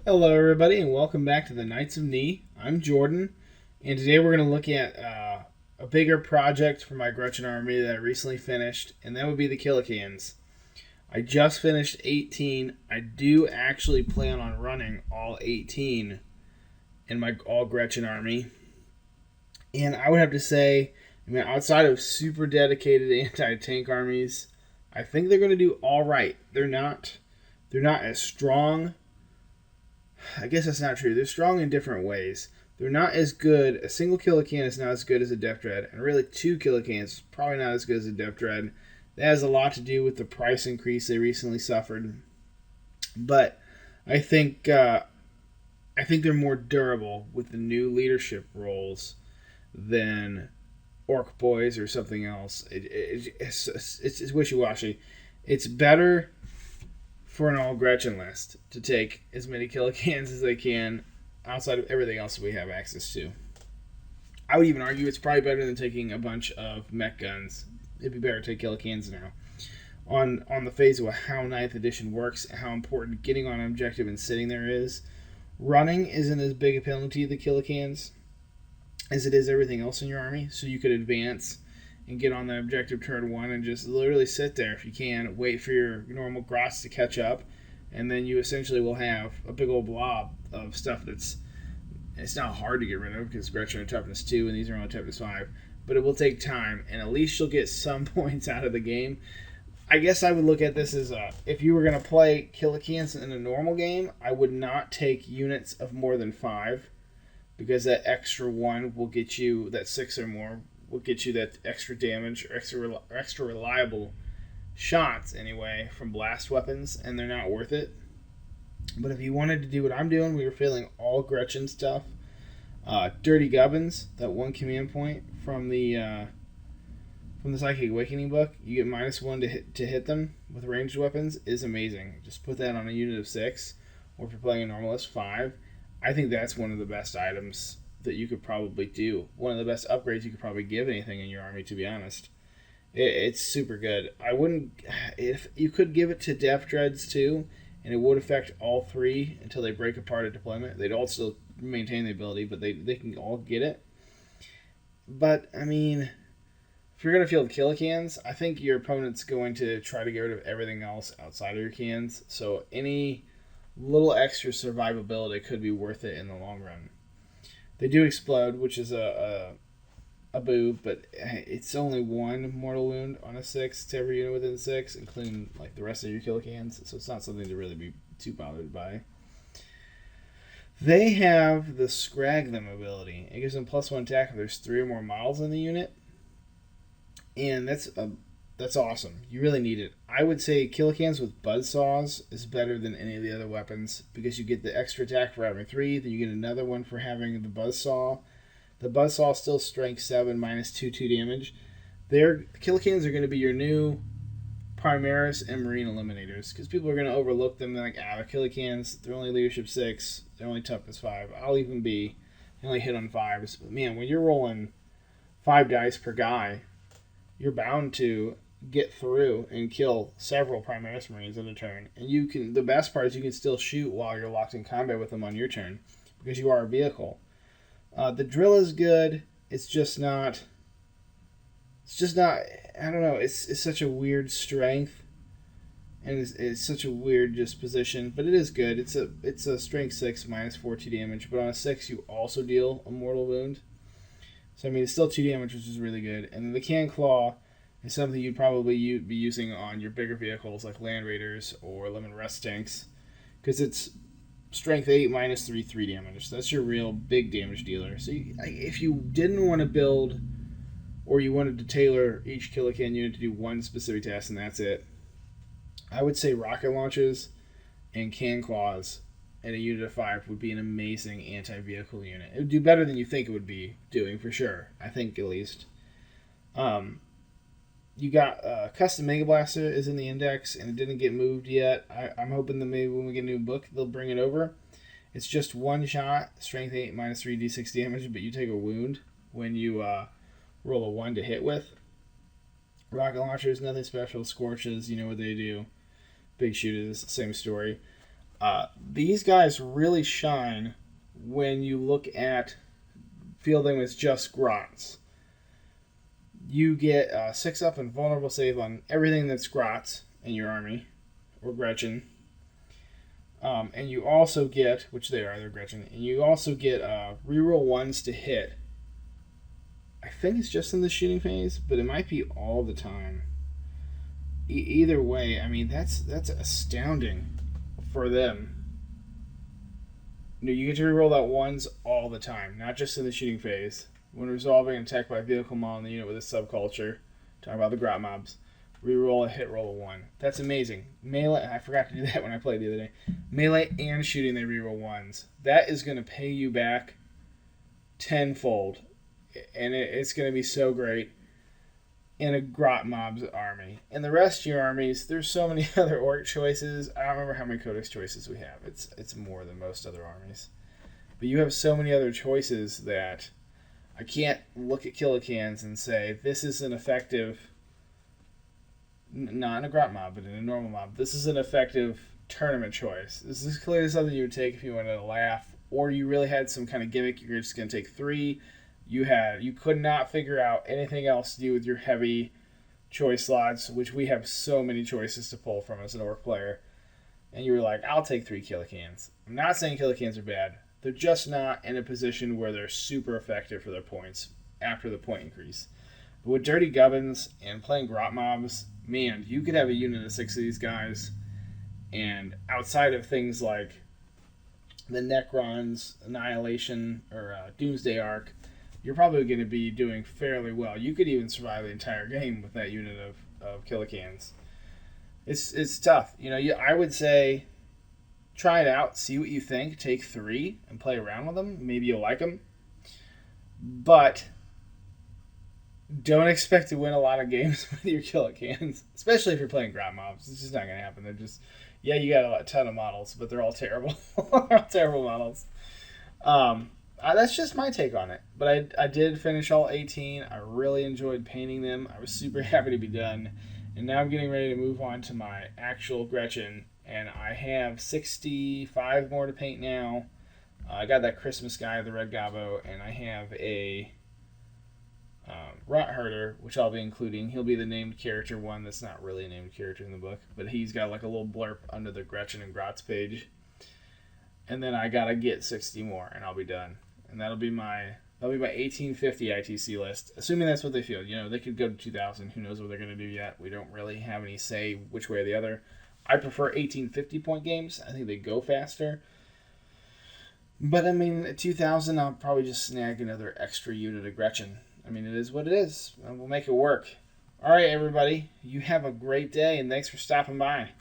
Hello, everybody, and welcome back to the Knights of Knee. I'm Jordan, and today we're going to look at a bigger project for my Gretchen army that I recently finished, and that would be the KillaKanz. I just finished 18. I do actually plan on running all 18 in my all Gretchen army, and I would have to say, outside of super dedicated anti-tank armies, I think they're going to do all right. They're not as strong. I guess that's not true. They're strong in different ways. They're not as good. A single KillaKanz is not as good as a Def Dread, and really two KillaKanz is probably not as good as a Def Dread. That has a lot to do with the price increase they recently suffered. But I think they're more durable with the new leadership roles than Orc Boys or something else. It's wishy-washy. It's better for an all Gretchen list to take as many KillaKanz as they can outside of everything else we have access to. I would even argue it's probably better than taking a bunch of mech guns. It'd be better to take KillaKanz now. On the phase of how 9th edition works, how important getting on an objective and sitting there is, running isn't as big a penalty to the KillaKanz as it is everything else in your army, so you could advance and get on the objective turn one and just literally sit there if you can, wait for your normal grots to catch up, and then you essentially will have a big old blob of stuff it's not hard to get rid of because Gretchen are toughness 2 and these are only toughness 5, but it will take time, and at least you'll get some points out of the game. I guess I would look at this as if you were going to play KillaKanz in a normal game, I would not take units of more than 5 because that extra 1 will get you, that 6 or more will get you that extra damage or extra reliable shots anyway from blast weapons, and they're not worth it. But if you wanted to do what I'm doing, we were feeling all Gretchen stuff. Dirty Gubbins, that 1 command point from the Psychic Awakening book, you get -1 to hit them with ranged weapons, is amazing. Just put that on a unit of 6, or if you're playing a normalist 5. I think that's one of the best items that you could probably do. One of the best upgrades you could probably give anything in your army, to be honest. It's super good. I wouldn't... If you could give it to Def Dreads, too, and it would affect all 3 until they break apart at deployment. They'd all still maintain the ability, but they can all get it. But, I mean, if you're going to field KillaKanz, I think your opponent's going to try to get rid of everything else outside of your cans, so any little extra survivability could be worth it in the long run. They do explode, which is a boo, but it's only 1 mortal wound on a 6 to every unit within 6, including like the rest of your KillaKanz, so it's not something to really be too bothered by. They have the Scrag Them ability. It gives them +1 attack if there's 3 or more models in the unit, and that's awesome. You really need it. I would say KillaKanz with Buzzsaws is better than any of the other weapons because you get the extra attack for having 3, then you get another one for having the Buzzsaw. The Buzzsaw is still strength 7, -2 damage. KillaKanz are going to be your new Primaris and Marine Eliminators because people are going to overlook them. They're like, the KillaKanz, they're only leadership 6, they're only toughness 5. I'll even be, they only hit on 5s. But man, when you're rolling 5 dice per guy, you're bound to get through and kill several Primaris Marines in a turn. And you can, the best part is you can still shoot while you're locked in combat with them on your turn because you are a vehicle. The drill is good. It's just not, I don't know, it's such a weird strength and it's such a weird just position, but it is good. It's a strength 6 -4 damage, but on a 6 you also deal a mortal wound. So I mean it's still 2 damage, which is really good. And then the Can Claw is something you'd probably be using on your bigger vehicles like Land Raiders or Lemon Rust tanks because it's strength 8 -3 damage. So that's your real big damage dealer. So if you didn't want to build or you wanted to tailor each KillaKanz unit to do one specific task and that's it, I would say rocket launches and Can Claws and a unit of 5 would be an amazing anti-vehicle unit. It would do better than you think it would be doing, for sure. I think, at least. You got Custom Mega Blaster is in the index, and it didn't get moved yet. I'm hoping that maybe when we get a new book, they'll bring it over. It's just 1 shot, strength 8, -3 d6 damage, but you take a wound when you roll a 1 to hit with. Rocket launchers, nothing special. Scorches, you know what they do. Big shooters, same story. These guys really shine when you look at fielding with just Grots. You get 6 up and vulnerable save on everything that's Grots in your army, or Gretchen. And you also get, which they're Gretchen, and you also get reroll 1s to hit. I think it's just in the shooting phase, but it might be all the time. Either way, I mean, that's astounding for them. You get to reroll that 1s all the time, not just in the shooting phase. When resolving an attack by vehicle model in the unit with a subculture, talking about the Grot mobs, reroll a hit roll of 1. That's amazing. Melee, I forgot to do that when I played the other day. Melee and shooting, they reroll 1s. That is going to pay you back tenfold, and it's going to be so great in a Grot mob's army. In the rest of your armies, there's so many other orc choices. I don't remember how many codex choices we have. It's more than most other armies. But you have so many other choices that I can't look at KillaKanz and say, this is an effective, not in a Grot mob, but in a normal mob, this is an effective tournament choice. This is clearly something you would take if you wanted to laugh, or you really had some kind of gimmick. You're just going to take 3. You could not figure out anything else to do with your heavy choice slots, which we have so many choices to pull from as an orc player. And you were like, I'll take 3 KillaKanz. I'm not saying KillaKanz are bad. They're just not in a position where they're super effective for their points after the point increase. But with Dirty Gubbins and playing Grot mobs, man, you could have a unit of 6 of these guys, and outside of things like the Necrons, Annihilation, or Doomsday Arc, you're probably going to be doing fairly well. You could even survive the entire game with that unit of KillaKanz. It's tough. I would say try it out, see what you think, take 3 and play around with them. Maybe you'll like them. But don't expect to win a lot of games with your KillaKanz, especially if you're playing Grot mobs. It's just not going to happen. They're just, you got a ton of models, but they're all terrible. They're all terrible models. That's just my take on it. But I did finish all 18. I really enjoyed painting them. I was super happy to be done. And now I'm getting ready to move on to my actual Gretchen. And I have 65 more to paint now. I got that Christmas guy, the Red Gobbo, and I have a Rot Herder, which I'll be including. He'll be the named character one that's not really a named character in the book, but he's got like a little blurb under the Gretchen and Grots page. And then I gotta get 60 more, and I'll be done. And that'll be my 1850 ITC list, assuming that's what they feel. They could go to 2000. Who knows what they're gonna do yet? We don't really have any say which way or the other. I prefer 1850 point games. I think they go faster. But, at 2000, I'll probably just snag another extra unit of Gretchen. It is what it is. We'll make it work. All right, everybody. You have a great day, and thanks for stopping by.